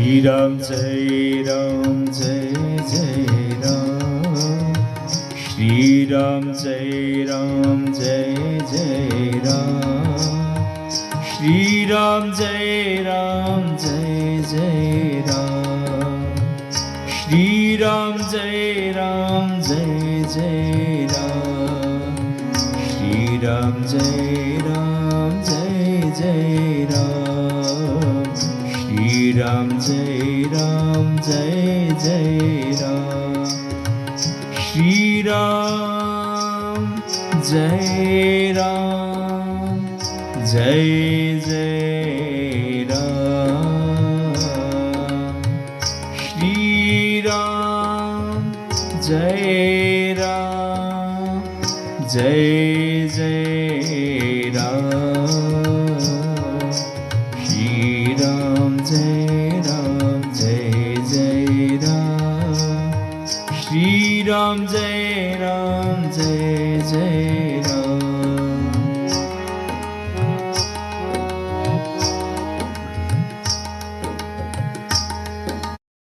Shri Ram Jai Ram Jai Jai Ram. Shri Ram Jai Ram Jai Jai Ram. Shri Ram Jai Ram Jai Jai Ram. Shri Ram Jai Ram Jai Jai Ram. Shri Ram Jai Ram Jai Jai Ram. Shri Ram Jai Ram Jai Jai Ram. Shri Ram Jai Ram Jai Jai Ram. Shri Ram Jai Ram Jai Jai Ram. Shri Ram Jai Ram Jai Jai Ram. Shri Ram Jai Ram Jai Jai